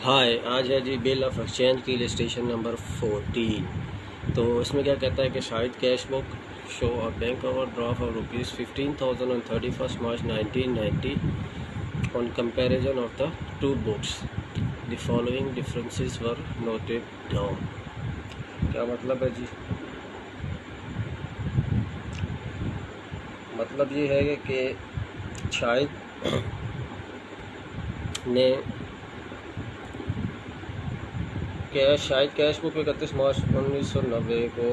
हाय, आज है जी bill of exchange की रजिस्ट्रेशन नंबर 14। तो इसमें क्या कहता है कि शायद cash book show a bank overdraft of ₹15,000 on 31st March 1990 on comparison of the two books. The following differences were noted down. क्या मतलब है जी? मतलब ये है कि शायद ने शायद कैश बुक 31 मार्च 1990 को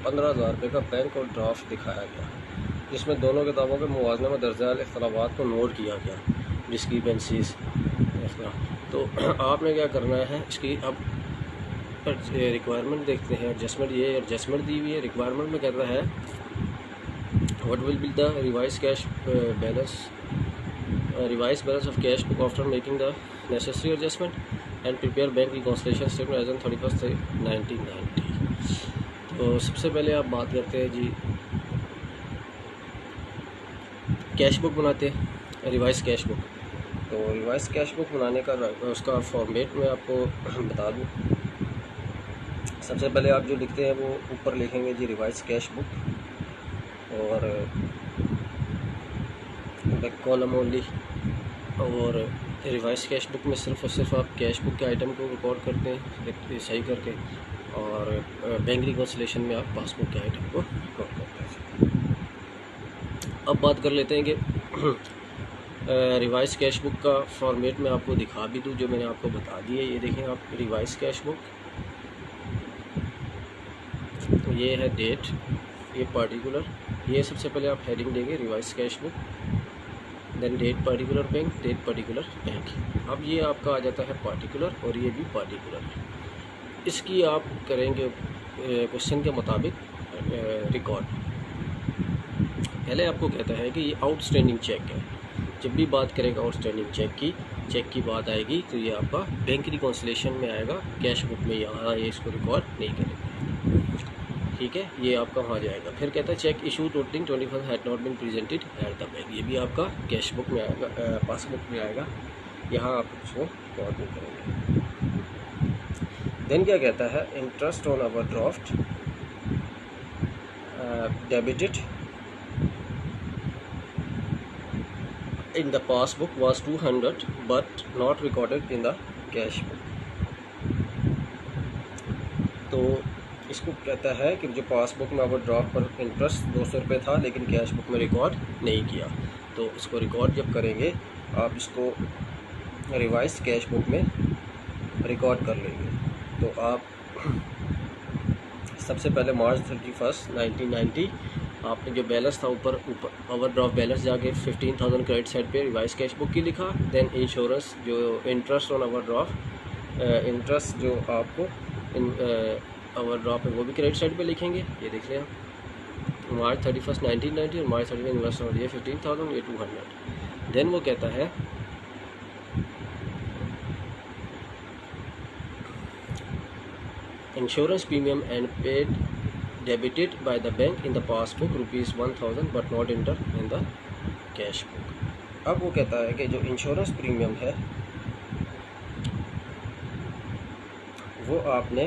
15,000 रुपये का बैंक और ड्राफ्ट दिखाया गया, जिसमें दोनों किताबों के मुवाज़ने में दर्ज इख्तलाफात को नोट किया गया, डिस्क्रिपेंसीज। तो आपने क्या करना है, इसकी अब रिक्वायरमेंट देखते हैं। एडजस्टमेंट, ये एडजस्टमेंट दी हुई है। रिक्वायरमेंट में कहता है what will be the revise cash balance of cash book after making the necessary adjustment and prepare bank reconciliation statement as on 31st 1990। तो सबसे पहले आप बात करते हैं जी, कैश बुक बनाते हैं, रिवाइज कैश बुक। तो रिवाइज कैश बुक बनाने का उसका फॉर्मेट मैं आपको बता दूं। सबसे पहले आप जो लिखते हैं वो ऊपर लिखेंगे जी रिवाइज कैश बुक, और कॉलम ओनली। और रिवाइज कैश बुक में सिर्फ और सिर्फ आप कैश बुक के आइटम को रिकॉर्ड करते हैं सही करके, और बैंक रिकॉन्सिलेशन में आप पासबुक के आइटम को रिकॉर्ड करते हैं। अब बात कर लेते हैं कि रिवाइज कैश बुक का फॉर्मेट में आपको दिखा भी दूँ, जो मैंने आपको बता दी है। ये देखें आप, रिवाइज कैश बुक, तो ये है डेट, ये पार्टिकुलर, ये सबसे पहले आप हेडिंग देंगे revise cash book, then date particular bank, date particular bank. अब ये आपका आ जाता है पार्टिकुलर, और ये भी पार्टिकुलर है। इसकी आप करेंगे क्वेश्चन के मुताबिक रिकॉर्ड। पहले आपको कहता है कि ये आउटस्टैंडिंग चेक है। जब भी बात करेगा आउटस्टैंडिंग चेक की बात आएगी तो ये आपका बैंक रिकॉन्सिलेशन में आएगा, कैश बुक में यहाँ ये इसको रिकॉर्ड नहीं करेंगे। ठीक है, ये आपका वहाँ जाएगा। फिर कहता है cheque issue totalling 25 had not been presented at the bank, ये भी आपका कैश बुक में आएगा, पासबुक में आएगा। यहाँ आप उसको रिकॉर्ड नहीं करेंगे। देन क्या कहता है, interest on our draft debited in the passbook was 200 but not recorded in the cash book। तो इसको कहता है कि जो पासबुक में ओवर ड्राफ्ट पर इंटरेस्ट 200 रुपये था, लेकिन कैश बुक में रिकॉर्ड नहीं किया। तो इसको रिकॉर्ड जब करेंगे आप इसको रिवाइज कैश बुक में रिकॉर्ड कर लेंगे। तो आप सबसे पहले मार्च 31 1990 आपने जो बैलेंस था ऊपर ओवरड्राफ्ट बैलेंस जाके 15,000 क्रेडिट साइड पे रिवाइज कैश बुक की लिखा। देन इंश्योरेंस जो इंटरेस्ट ऑन ओवरड्राफ्ट, इंटरेस्ट जो आपको ओवरड्राफ्ट है वो भी क्रेडिट साइड पे लिखेंगे। ये देख लें आप, मार्च 31 1990 और मार्च 31 इन्वेस्टमेंट, ये 15,000, ये 200। देन वो कहता है insurance premium and paid debited by the bank in the passbook ₹1,000 but not entered in the cash book। अब वो कहता है कि जो इंश्योरेंस प्रीमियम है वो आपने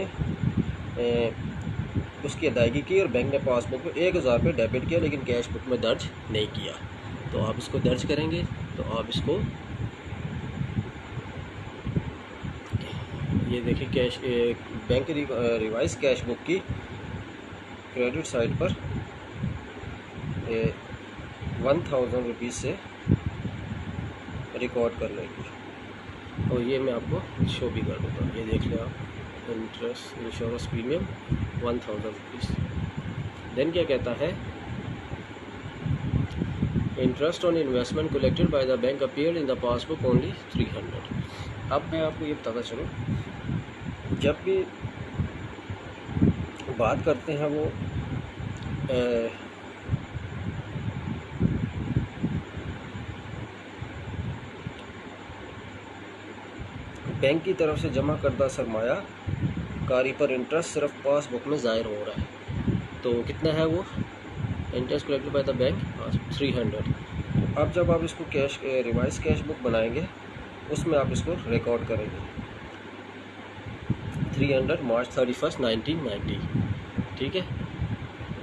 उसकी अदायगी की और बैंक ने पासबुक में 1,000 रुपये डेबिट किया, लेकिन कैश बुक में दर्ज नहीं किया। तो आप इसको दर्ज करेंगे। तो आप इसको ये देखिए, cash bank revise cash book की क्रेडिट साइड पर 1,000 रुपीज़ से रिकॉर्ड कर लेंगे। और ये मैं आपको शो भी कर दूँगा, ये देख लें आप, interest insurance premium 1,000 rupees. Then क्या कहता है, interest on investment collected by the bank appeared in the passbook only 300। अब मैं आपको ये बताता चलूँ, जब भी बात करते हैं वो बैंक की तरफ से जमा करदा सरमाया कारी पर इंटरेस्ट सिर्फ पासबुक में ज़ाहिर हो रहा है। तो कितना है वो interest collected by the bank 300। अब जब आप इसको कैश रिवाइज कैश बुक बनाएंगे उसमें आप इसको रिकॉर्ड करेंगे। 300 मार्च 31 1990। ठीक है।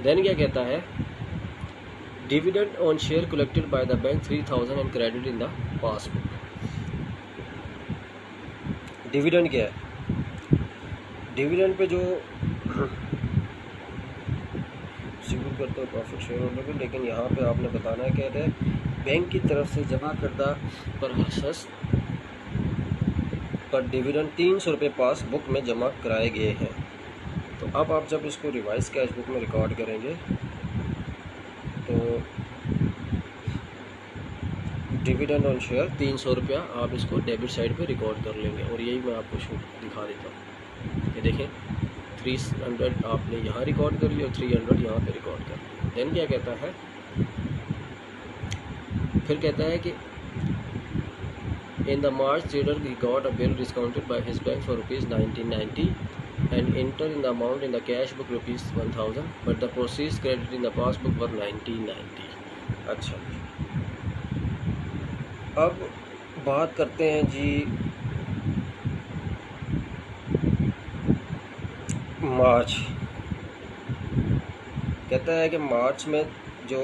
देन क्या कहता है, dividend on share collected by the bank 3000 and credit in the passbook. Dividend क्या है, डिविडेंड पे जो डिस्ट्रीब्यूट करते हो प्रॉफिट शेयर होल्डर को, लेकिन यहाँ पे आपने बताना है कहते हैं बैंक की तरफ से जमा करदा पर हसस पर डिविडेंड 300 रुपये पासबुक में जमा कराए गए हैं। तो अब आप जब इसको रिवाइज कैश बुक में रिकॉर्ड करेंगे तो डिविडेंड ऑन शेयर 300 रुपया आप इसको डेबिट साइड पे रिकॉर्ड कर लेंगे। और यही मैं आपको दिखा देता हूँ, ये देखें 300 आपने यहाँ रिकॉर्ड कर लिया और 300 यहाँ पे रिकॉर्ड कर लिया। देन क्या कहता है, फिर कहता है कि in the March trader he got a bill discounted by his bank for ₹1990 and enter in the amount in the cash book ₹1000 but the proceeds credited in the passbook were 1990। अच्छा, अब बात करते हैं जी मार्च। कहता है कि मार्च में जो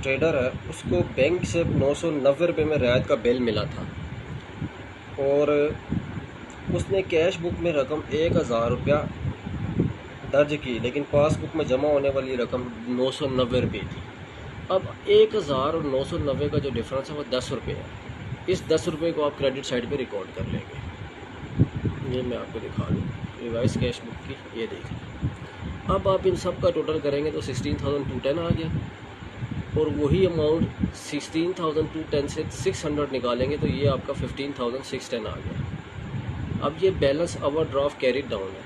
ट्रेडर है उसको बैंक से 990 रुपये में रियायत का बिल मिला था और उसने कैश बुक में रकम 1000 रुपया दर्ज की, लेकिन पासबुक में जमा होने वाली रकम 990 रुपये थी। अब 1000 और 990 का जो डिफरेंस है वो 10 रुपये है। इस 10 रुपये को आप क्रेडिट साइड पे रिकॉर्ड कर लेंगे। ये मैं आपको दिखा दूँ रिवाइज कैश बुक की, ये देखें। अब आप इन सब का टोटल करेंगे तो 16,210 आ गया और वही अमाउंट 16,210 से 600 निकालेंगे तो ये आपका 15,610 आ गया। अब ये balance over draft carried down है,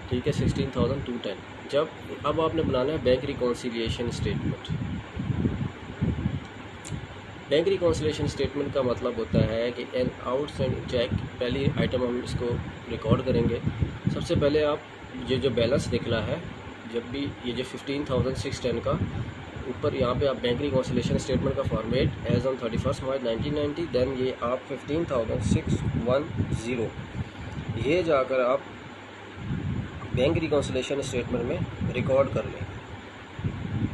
ठीक है, 16,210। जब अब आपने बनाना है bank reconciliation statement. Bank reconciliation statement का मतलब होता है कि एन आउटस्टैंडिंग चेक, पहली आइटम हम इसको रिकॉर्ड करेंगे। सबसे पहले आप ये जो बैलेंस निकला है, जब भी ये जो 15,610 का ऊपर यहाँ पे आप बैंक रिकॉन्सिलिएशन स्टेटमेंट का format as on 31 March 1990, then ये आप 15,610 ये जाकर आप बैंक रिकॉन्सिलिएशन स्टेटमेंट में रिकॉर्ड कर लें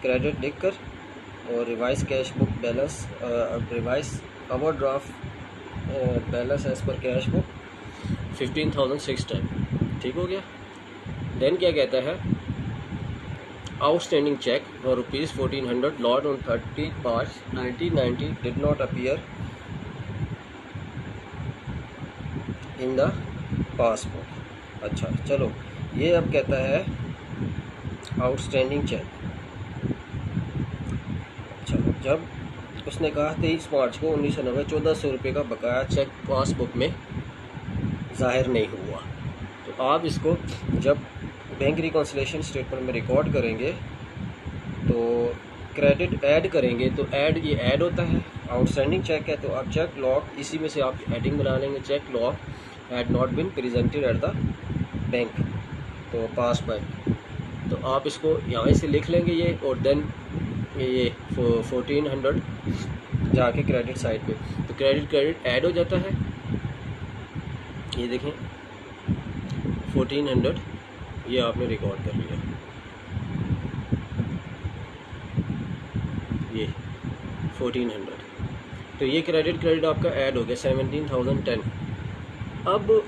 क्रेडिट लिखकर। और revise cash book balance, revise overdraft balance as पर कैश बुक 15,610, ठीक हो गया। देन क्या कहता है, outstanding cheque for ₹1400 lodged on 30 March 1990 did not appear in the passbook. अच्छा चलो, ये अब कहता है आउटस्टैंडिंग चेक। अच्छा, जब उसने कहा 23 मार्च को 1990 1400 रुपये का बकाया चेक पासबुक में ज़ाहिर नहीं हुआ, तो आप इसको जब बैंक रिकॉन्सिलिएशन स्टेटमेंट में रिकॉर्ड करेंगे तो क्रेडिट ऐड करेंगे तो ये ऐड होता है। आउटस्टैंडिंग चेक है तो आप चेक लॉग, इसी में से आप एडिंग बना लेंगे, चेक लॉग had not been presented at the bank, तो पास बाय, तो आप इसको यहाँ से लिख लेंगे ये। और देन ये 1400 जाके क्रेडिट साइड पे, तो क्रेडिट ऐड हो जाता है। ये देखें 1400 ये आपने रिकॉर्ड कर लिया, ये 1400, तो ये क्रेडिट आपका ऐड हो गया 17,010। अब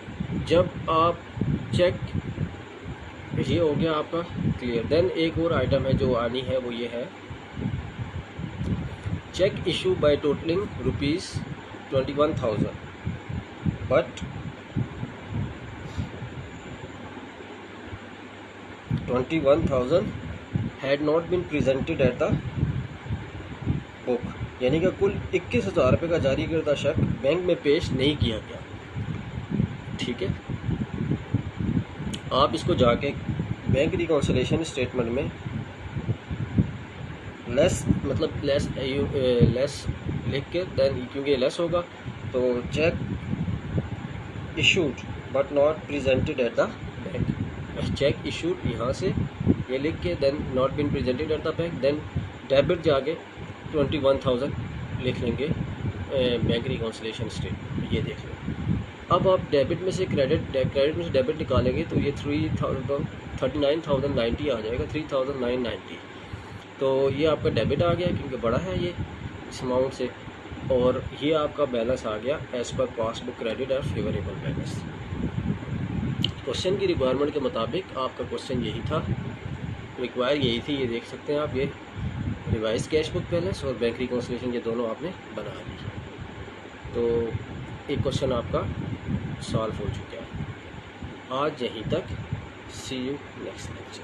जब आप चेक, ये हो गया आपका क्लियर। देन एक और आइटम है जो आनी है, वो ये है cheque issue by totalling ₹21,000 but 21,000 had not been presented at the book, यानी कि कुल 21,000 रुपये का जारी करदा चेक बैंक में पेश नहीं किया गया। ठीक है, आप इसको जाके बैंक रिकॉन्सिलिएशन स्टेटमेंट में लेस लिख के, देन क्योंकि लेस होगा तो cheque issued but not presented at the bank, cheque issued यहाँ से ये लिख के then not been presented at the bank, then debit जाके 21,000 लिख लेंगे बैंक रिकॉन्सिलिएशन स्टेटमेंट, ये देख लें। अब आप डेबिट में से क्रेडिट में से डेबिट निकालेंगे तो ये 39,090 आ जाएगा, 3,990। तो ये आपका डेबिट आ गया क्योंकि बड़ा है ये इस अमाउंट से, और ये आपका बैलेंस आ गया एज़ पर पासबुक क्रेडिट और फेवरेबल बैलेंस। क्वेश्चन की रिक्वायरमेंट के मुताबिक आपका क्वेश्चन यही था, रिक्वायर यही थी। ये देख सकते हैं आप, ये रिवाइज कैश बुक बैलेंस और बैंक रिकॉन्सिलिएशन ये दोनों आपने बना ली। तो एक क्वेश्चन आपका सॉल्व हो चुका है। आज यहीं तक, सी यू नेक्स्ट लेक्चर।